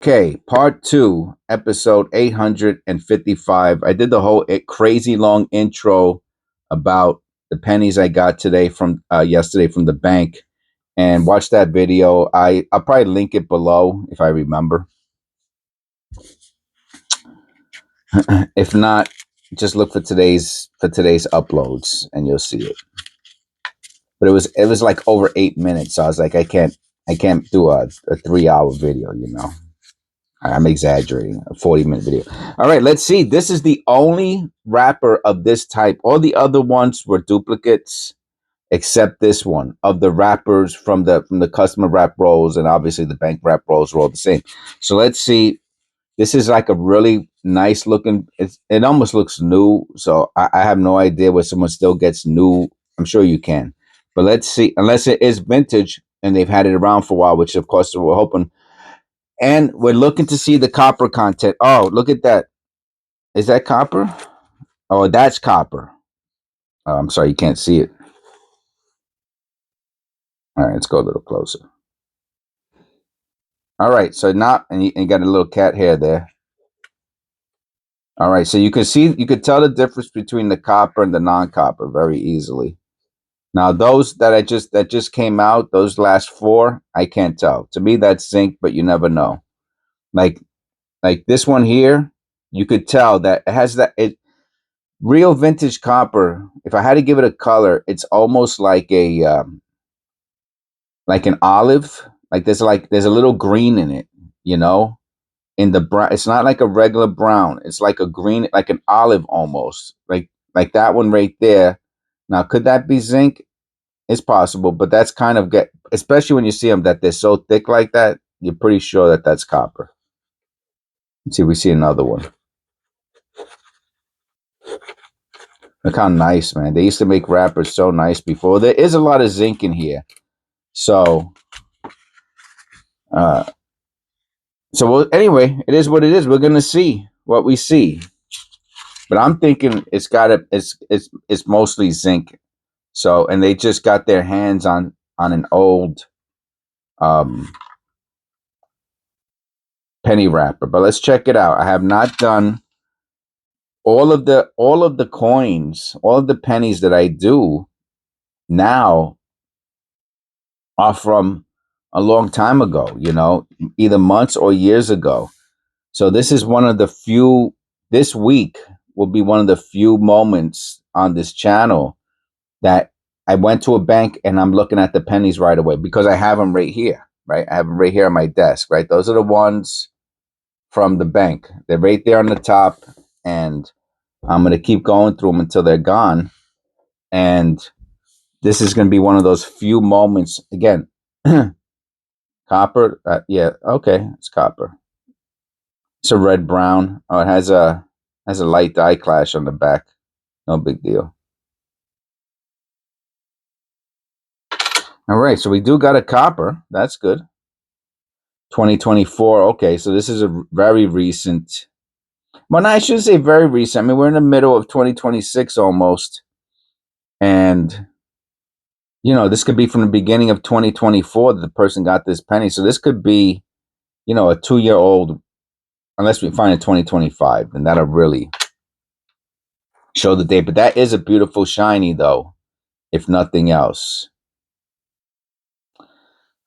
Okay, part two, episode 855. I did the whole crazy long intro about the pennies I got today from yesterday from the bank, and watch that video. I'll probably link it below if I remember. If not, just look for today's uploads and you'll see it. But it was like over 8 minutes, so I was like, I can't do a 3 hour video, you know. I'm exaggerating. A 40-minute video. All right, let's see. This is the only wrapper of this type. All the other ones were duplicates, except this one of the wrappers from the customer wrap rolls, and obviously the bank wrap rolls were all the same. So let's see. This is like a really nice looking. It almost looks new. So I have no idea where someone still gets new. I'm sure you can, but let's see. Unless it is vintage and they've had it around for a while, which of course we're hoping. And we're looking to see the copper content. Oh, look at that. Is that copper? Oh, that's copper. Oh, I'm sorry, you can't see it. All right, let's go a little closer. All right, so now, and you got a little cat hair there. All right, so you could tell the difference between the copper and the non-copper very easily. Now, those that just came out, those last four, I can't tell. To me, that's zinc, but you never know. Like this one here, you could tell that it has real vintage copper. If I had to give it a color, it's almost like an olive. There's a little green in it, you know. In the brown, it's not like a regular brown. It's like a green, like an olive almost, like that one right there. Now, could that be zinc? It's possible, but that's kind of especially when you see them that they're so thick like that. You're pretty sure that that's copper. Let's see, we see another one. Look how nice, man. They used to make wrappers so nice before. There is a lot of zinc in here. So, uh, anyway, it is what it is. We're gonna see what we see, but I'm thinking it's mostly zinc. So, and they just got their hands on an old um, penny wrapper. But let's check it out. I have not done all of the coins, all of the pennies that I do now are from a long time ago. You know, either months or years ago. So this is one of the few, this week will be one of the few moments on this channel that I went to a bank and I'm looking at the pennies right away because I have them right here, right? I have them right here on my desk, right? Those are the ones from the bank. They're right there on the top, and I'm going to keep going through them until they're gone. And this is going to be one of those few moments. Again, copper. Yeah, okay, it's copper. It's a red brown. Oh, it has a light dye clash on the back. No big deal. All right, so we do got a copper. That's good. 2024. Okay, so this is a very recent. Well, no, I shouldn't say very recent. I mean, we're in the middle of 2026 almost, and you know, this could be from the beginning of 2024 that the person got this penny. So this could be, you know, a 2-year old, unless we find it 2025, and that'll really show the date. But that is a beautiful shiny, though, if nothing else.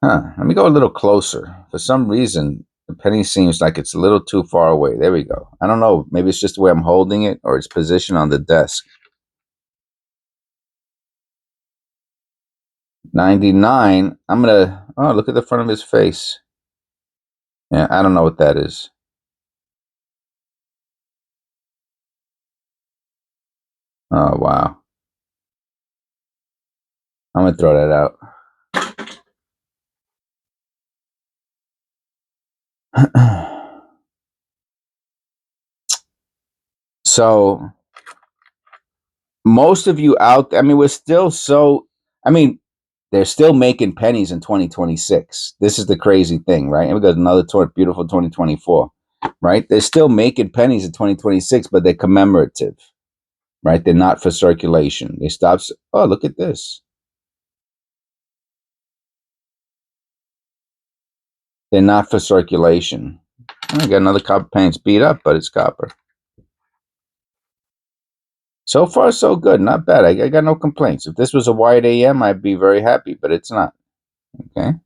Huh. Let me go a little closer. For some reason, the penny seems like it's a little too far away. There we go. I don't know. Maybe it's just the way I'm holding it or its position on the desk. 99. I'm going to, oh, look at the front of his face. Yeah, I don't know what that is. Oh, wow. I'm going to throw that out. So most of you out there, I mean, we're still so, I mean, they're still making pennies in 2026. This is the crazy thing, right? And we got another beautiful 2024, right? They're still making pennies in 2026, but they're commemorative, right? They're not for circulation. They stop. Oh, look at this. They're not for circulation. I got another copper penny. It's beat up, but it's copper. So far, so good. Not bad. I got no complaints. If this was a white AM, I'd be very happy, but it's not. Okay.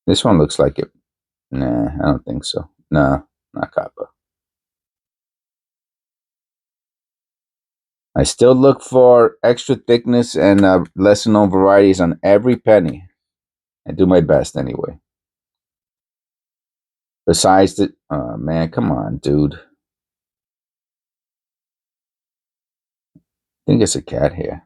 This one looks like it. Nah, I don't think so. No, not copper. I still look for extra thickness and lesser known varieties on every penny. I do my best anyway. Besides the, man, come on, dude. I think it's a cat here.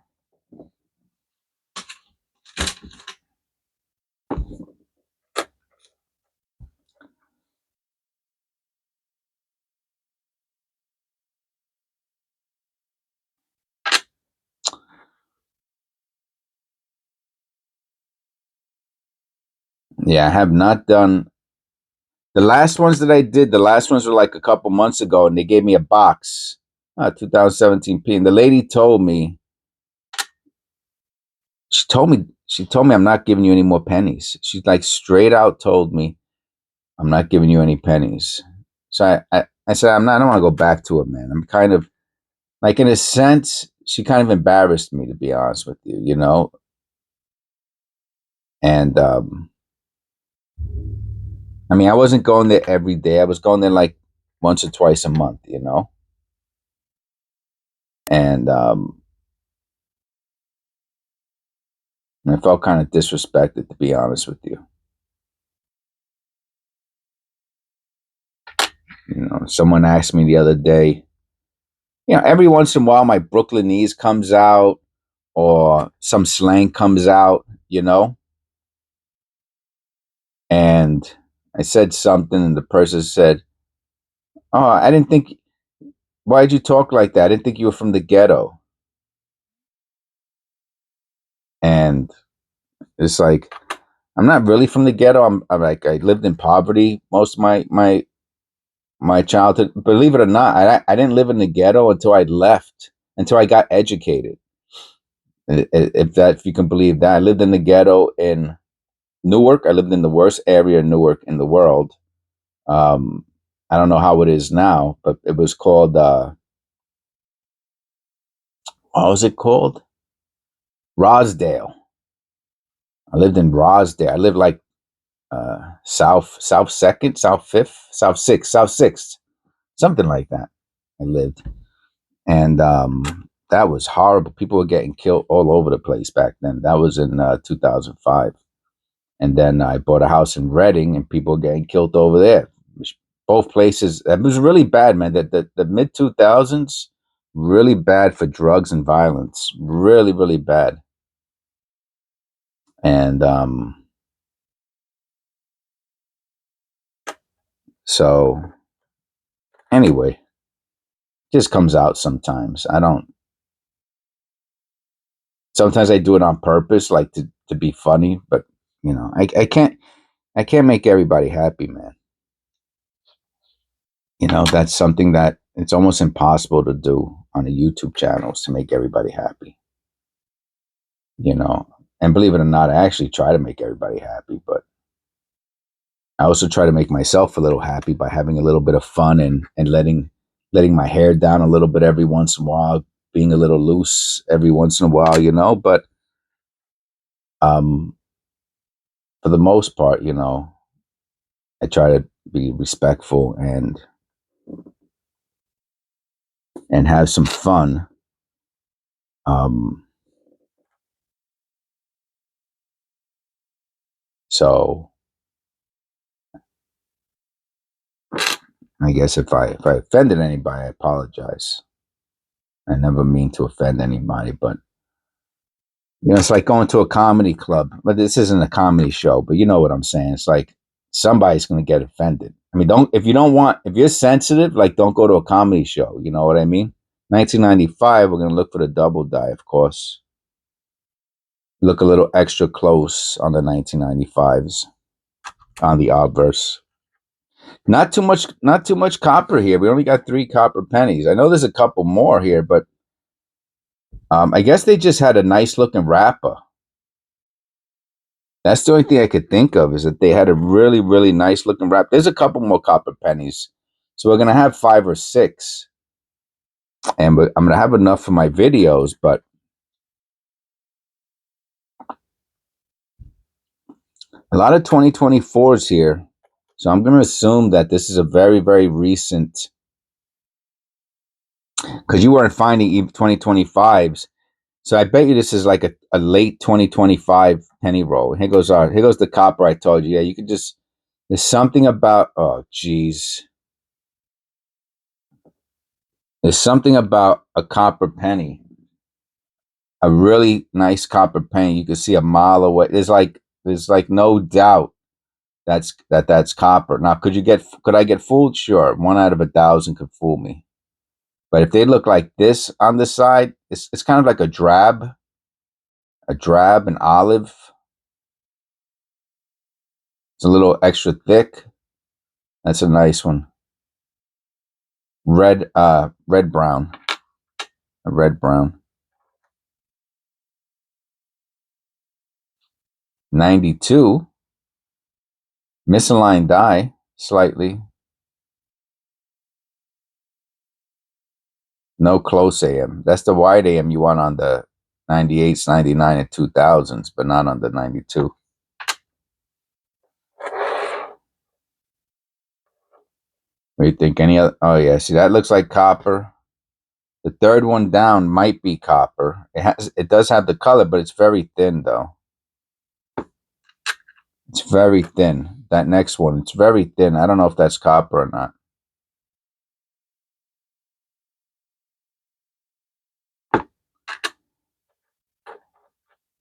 Yeah, I have not done the last ones that I did. The last ones were like a couple months ago, and they gave me a box, 2017P. And the lady told me, she told me I'm not giving you any more pennies. She's like straight out told me I'm not giving you any pennies. So I said I don't want to go back to it, man. I'm kind of like, in a sense, she kind of embarrassed me, to be honest with you, you know. And I mean, I wasn't going there every day. I was going there like once or twice a month, you know. And I felt kind of disrespected, to be honest with you. You know, someone asked me the other day, you know, every once in a while my Brooklynese comes out or some slang comes out, you know. And I said something, and the person said, "Oh, I didn't think. Why'd you talk like that? I didn't think you were from the ghetto." And it's like, I'm not really from the ghetto. I'm like, I lived in poverty most of my childhood. Believe it or not, I didn't live in the ghetto until I left, until I got educated. If you can believe that, I lived in the ghetto in Newark. I lived in the worst area in Newark in the world. Um, I don't know how it is now, but it was called. What was it called? Rosdale. I lived in Rosdale. I lived like South Second, South Fifth, South Sixth, South Sixth, something like that. I lived, and that was horrible. People were getting killed all over the place back then. That was in 2005, and then I bought a house in Reading, and people were getting killed over there. Both places. It was really bad, man. The mid 2000s, really bad for drugs and violence. Really, really bad. And so anyway, just comes out sometimes. I don't. Sometimes I do it on purpose, like to be funny, but you know, I can't make everybody happy, man. You know, that's something that it's almost impossible to do on a YouTube channel, is to make everybody happy. You know, and believe it or not, I actually try to make everybody happy, but I also try to make myself a little happy by having a little bit of fun and letting my hair down a little bit every once in a while, being a little loose every once in a while, you know. But um, for the most part, you know, I try to be respectful and have some fun. Um, so I guess if I offended anybody, I apologize. I never mean to offend anybody, but you know, it's like going to a comedy club. But this isn't a comedy show, but you know what I'm saying. It's like somebody's going to get offended. I mean, don't if you're sensitive, like don't go to a comedy show. You know what I mean? 1995, we're going to look for the double die, of course. Look a little extra close on the 1995s on the obverse. Not too much copper here. We only got 3 copper pennies. I know there's a couple more here, but I guess they just had a nice looking wrapper. That's the only thing I could think of is that they had a really, really nice looking wrap. There's a couple more copper pennies. So we're going to have 5 or 6. And I'm going to have enough for my videos, but a lot of 2024s here. So I'm going to assume that this is a very, very recent, because you weren't finding 2025s. So I bet you this is like a late 2025 penny roll. Here goes the copper I told you. Yeah, you could just, there's something about, oh, geez. There's something about a copper penny, a really nice copper penny. You can see a mile away. There's like no doubt that's copper. Now, could I get fooled? Sure, 1 out of 1,000 could fool me. But if they look like this on the side, it's kind of like a drab, an olive. It's a little extra thick. That's a nice one. Red brown, a red brown. 92, misaligned die slightly. No close AM. That's the wide AM you want on the 98s, 99, and 2000s, but not on the 92. What do you think? Any other? Oh yeah, see that looks like copper. The third one down might be copper. It does have the color, but it's very thin though. It's very thin. That next one, it's very thin. I don't know if that's copper or not.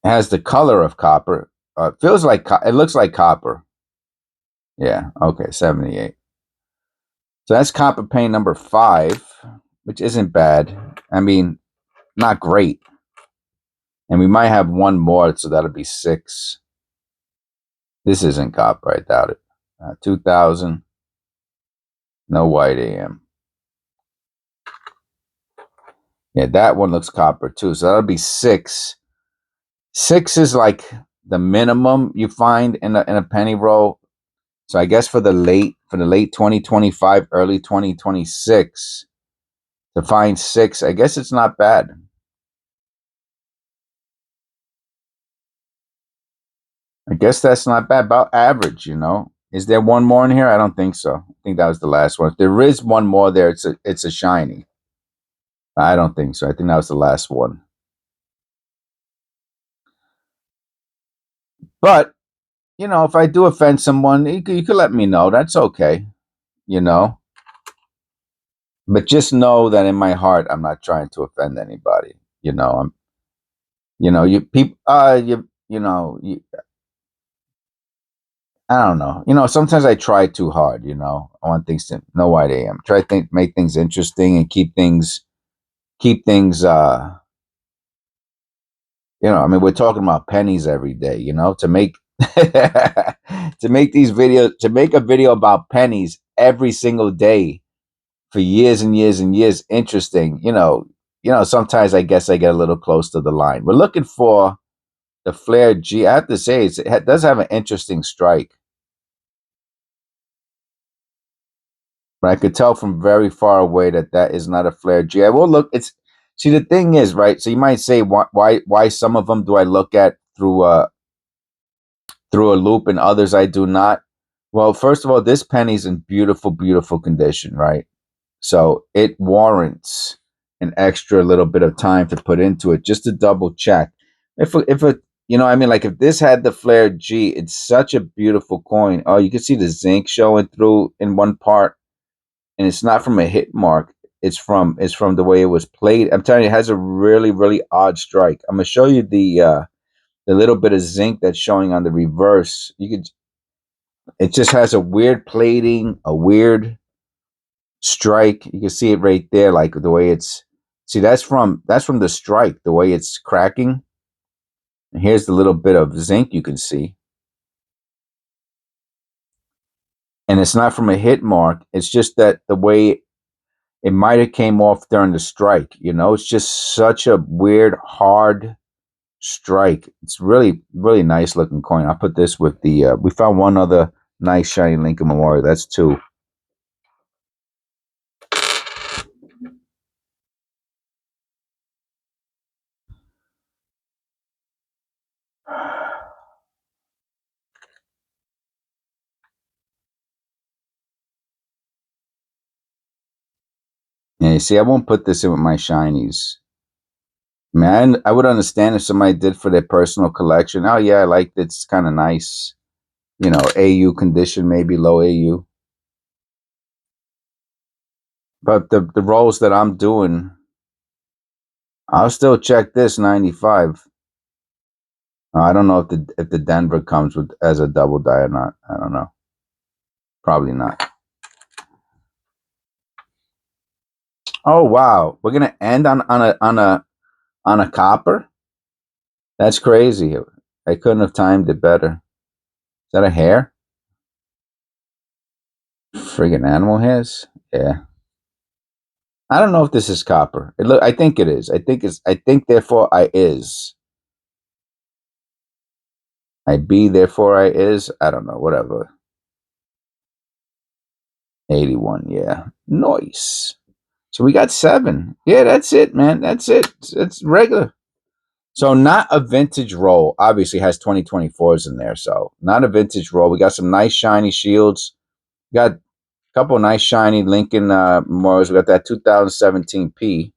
It has the color of copper. It feels like it looks like copper. Yeah. Okay. 78. So that's copper paint number 5, which isn't bad. I mean, not great. And we might have one more, so that'll be 6. This isn't copper. I doubt it. 2000. No white AM. Yeah, that one looks copper too. So that'll be 6. 6 is like the minimum you find in a penny roll. So I guess for the late 2025, early 2026, to find 6, I guess it's not bad. I guess that's not bad. About average, you know. Is there one more in here? I don't think so. I think that was the last one. If there is one more there, it's a shiny. I don't think so. I think that was the last one. But you know, if I do offend someone, you could let me know. That's okay. You know. But just know that in my heart, I'm not trying to offend anybody. You know, you people, I don't know. You know, sometimes I try too hard. You know, I want things to know why they am. Try to make things interesting and keep things. You know, I mean, we're talking about pennies every day. You know, to make to make these videos, to make a video about pennies every single day for years and years and years, interesting. Sometimes I guess I get a little close to the line. We're looking for the flare G. I have to say, it does have an interesting strike. But I could tell from very far away that is not a flare G. I will look. See, the thing is, right? So you might say, why some of them do I look at through a loop and others I do not? Well, first of all, this penny's in beautiful, beautiful condition, right? So it warrants an extra little bit of time to put into it just to double check. Like if this had the flare G, it's such a beautiful coin. Oh, you can see the zinc showing through in one part, and it's not from a hit mark. It's from the way it was played. I'm telling you, it has a really, really odd strike. I'm gonna show you the little bit of zinc that's showing on the reverse. It just has a weird plating, a weird strike. You can see it right there, like the way that's from the strike, the way it's cracking. And here's the little bit of zinc you can see. And it's not from a hit mark. It's just that the way it might have came off during the strike, it's just such a weird, hard strike. It's really, really nice looking coin. I'll put this with the, we found one other nice shiny Lincoln Memorial. That's two. Yeah, you see, I won't put this in with my shinies. Man, I would understand if somebody did for their personal collection. Oh yeah, I like it. It's kind of nice. You know, AU condition, maybe low AU. But the rolls that I'm doing, I'll still check this 95. I don't know if the Denver comes with as a double die or not. I don't know. Probably not. Oh wow, we're gonna end on a copper. That's crazy. I couldn't have timed it better. Is that a hair? Friggin' animal hairs? Yeah. I don't know if this is copper. I think it is. I think therefore I is. I be therefore I is. I don't know. Whatever. 81. Yeah. Nice. So we got 7. Yeah, that's it, man. That's it. It's regular. So not a vintage roll. Obviously has 2024s in there. So not a vintage roll. We got some nice shiny shields. We got a couple of nice shiny Lincoln Memorials. We got that 2017 P.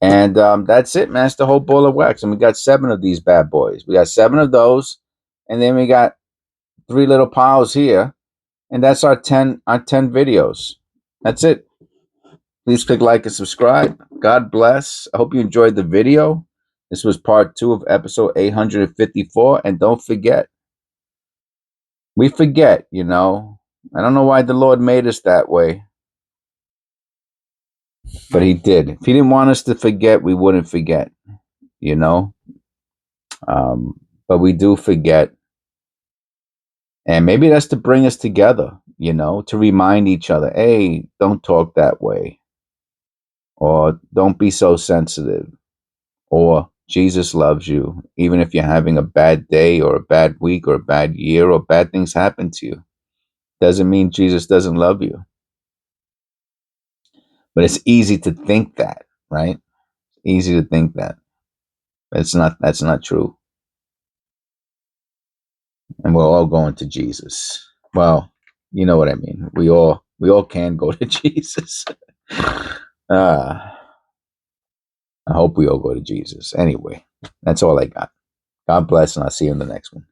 And that's it, man. That's the whole ball of wax. And we got 7 of these bad boys. We got 7 of those. And then we got 3 little piles here. And that's our 10 videos. That's it. Please click like and subscribe. God bless. I hope you enjoyed the video. This was part 2 of episode 854. And don't forget, we forget, you know. I don't know why the Lord made us that way, but he did. If he didn't want us to forget, we wouldn't forget, you know. But we do forget. And maybe that's to bring us together, you know, to remind each other, hey, don't talk that way. Or don't be so sensitive. Or Jesus loves you, even if you're having a bad day or a bad week or a bad year or bad things happen to you. Doesn't mean Jesus doesn't love you. But it's easy to think that, right? Easy to think that. But that's not true. And we're all going to Jesus. Well, you know what I mean. We all can go to Jesus. I hope we all go to Jesus. Anyway, that's all I got. God bless, and I'll see you in the next one.